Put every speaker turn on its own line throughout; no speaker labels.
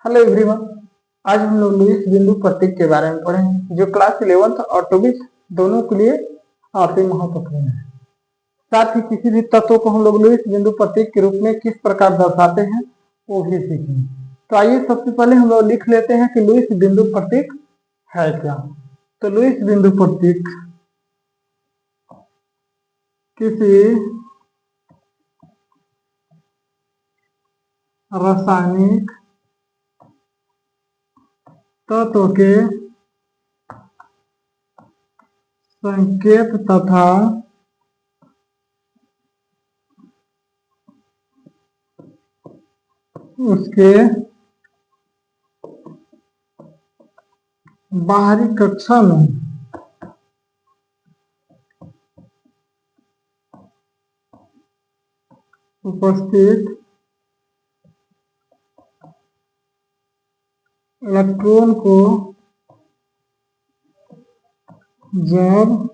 Hello everyone. आज हम लोग लुईस बिंदु प्रतीक के बारे में पढ़ेंगे जो क्लास 11th और 24 दोनों के लिए काफी महत्वपूर्ण है। साथ ही किसी भी तत्व को हम लोग लुईस बिंदु प्रतीक के रूप में किस प्रकार दर्शाते हैं वो भी सीखेंगे। तो आइए सबसे पहले हम लोग लिख लेते हैं कि लुईस बिंदु प्रतीक है क्या। तो लुईस बिंदु प्रतीक किसी रासायनिक तत्व के संकेत तथा उसके बाहरी कक्षा में उपस्थित इलेक्ट्रॉन को जब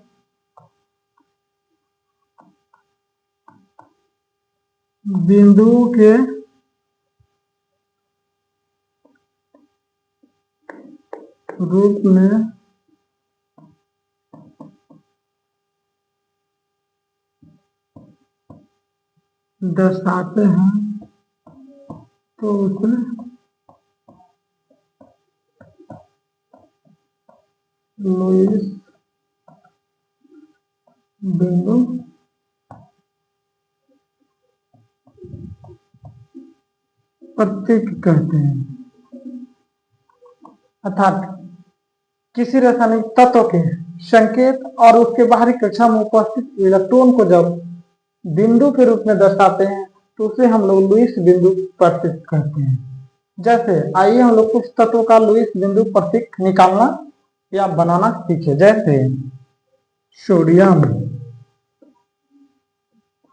बिंदु के रूप में दर्शाते हैं तो उसे लुईस बिंदु प्रतीक कहते हैं। अर्थात किसी रासायनिक तत्व के संकेत और उसके बाहरी कक्षा में उपस्थित इलेक्ट्रॉन को जब बिंदु के रूप में दर्शाते हैं तो उसे हम लोग लुईस बिंदु प्रतीक कहते हैं। जैसे आइए हम लोग कुछ तत्वों का लुईस बिंदु प्रतीक निकालना या बनाना सीखे। जैसे सोडियम,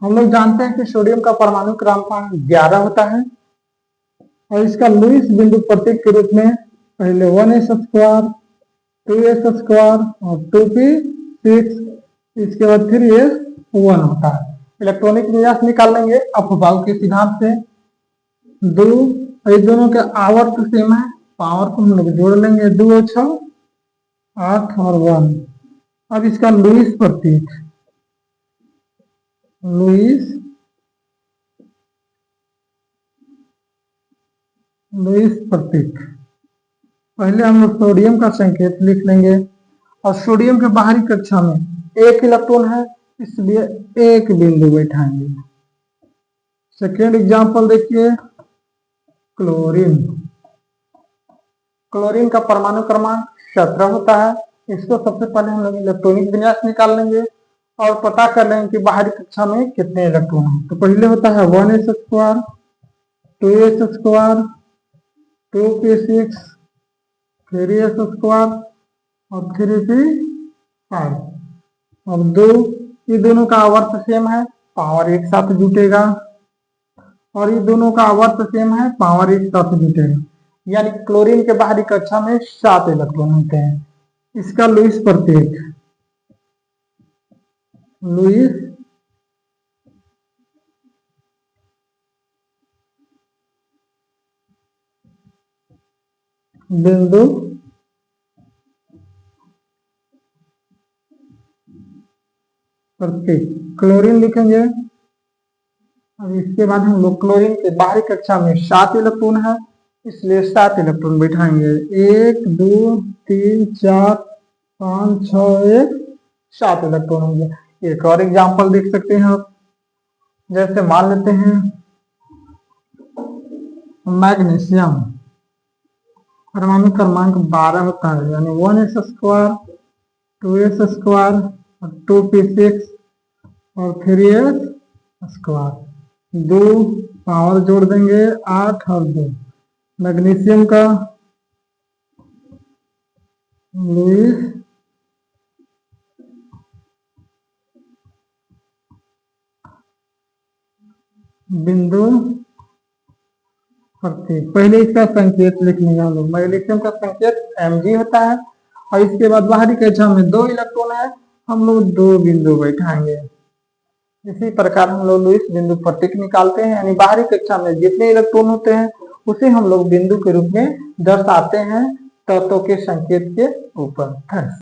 हम लोग जानते हैं कि सोडियम का परमाणु क्रमांक 11 होता है और इसका लुईस बिंदु प्रतीक के रूप में पहले 1s², 2s² और 2p6, इसके बाद 3s1 होता है। इलेक्ट्रॉनिक विन्यास निकाल लेंगे अफबाउ के सिद्धांत से। दोनों के आवर्त सेम है, पावर को हम लोग जोड़ लेंगे, 2 और 6 8 और 1। अब इसका लुईस प्रतीक, लुईस प्रतीक, पहले हम लोग सोडियम का संकेत लिख लेंगे और सोडियम के बाहरी कक्षा में एक इलेक्ट्रॉन है इसलिए एक बिंदु बैठाएंगे। सेकेंड एग्जांपल देखिए, क्लोरीन। क्लोरीन का परमाणु क्रमांक 17 होता है। इसको सबसे पहले हम लोग इलेक्ट्रॉनिक विन्यास निकाल लेंगे और पता कर लेंगे कि बाहरी कक्षा में कितने इलेक्ट्रॉन हैं। तो पहले होता है 1s², 2s², 2p6, 3s² और 3p5 और 2, ये दोनों का आवर्त सेम है, पावर एक साथ जुटेगा और ये दोनों का आवर्त सेम है, पावर एक साथ जुटेगा। यानी क्लोरीन के बाहरी कक्षा में 7 इलेक्ट्रॉन होते हैं। इसका लुईस प्रतीक, लुईस बिंदु प्रतीक, क्लोरीन लिखेंगे। अब इसके बाद हम लोग क्लोरीन के बाहरी कक्षा में 7 इलेक्ट्रॉन है इसलिए 7 इलेक्ट्रॉन बैठाएंगे, 1 2 3 4 5 6 1, 7 इलेक्ट्रॉन होंगे। एक और एग्जांपल देख सकते हैं आप, जैसे मान लेते हैं मैग्नीशियम, परमाणु क्रमांक 12 होता है, यानी 1s², 2s² और 2p6 और 3s²। 2 पावर जोड़ देंगे, 8 और 2। मैग्नीशियम का लुईस बिंदु प्रतीक, पहले इसका संकेत लिख लेंगे हम लोग। मैग्नीशियम का संकेत Mg होता है और इसके बाद बाहरी कक्षा में 2 इलेक्ट्रॉन है, हम लोग 2 बिंदु बैठाएंगे। इसी प्रकार हम लोग लुईस बिंदु प्रतीक निकालते हैं, यानी बाहरी कक्षा में जितने इलेक्ट्रॉन होते हैं उसे हम लोग बिंदु के रूप में दर्शाते हैं तत्व के संकेत के ऊपर।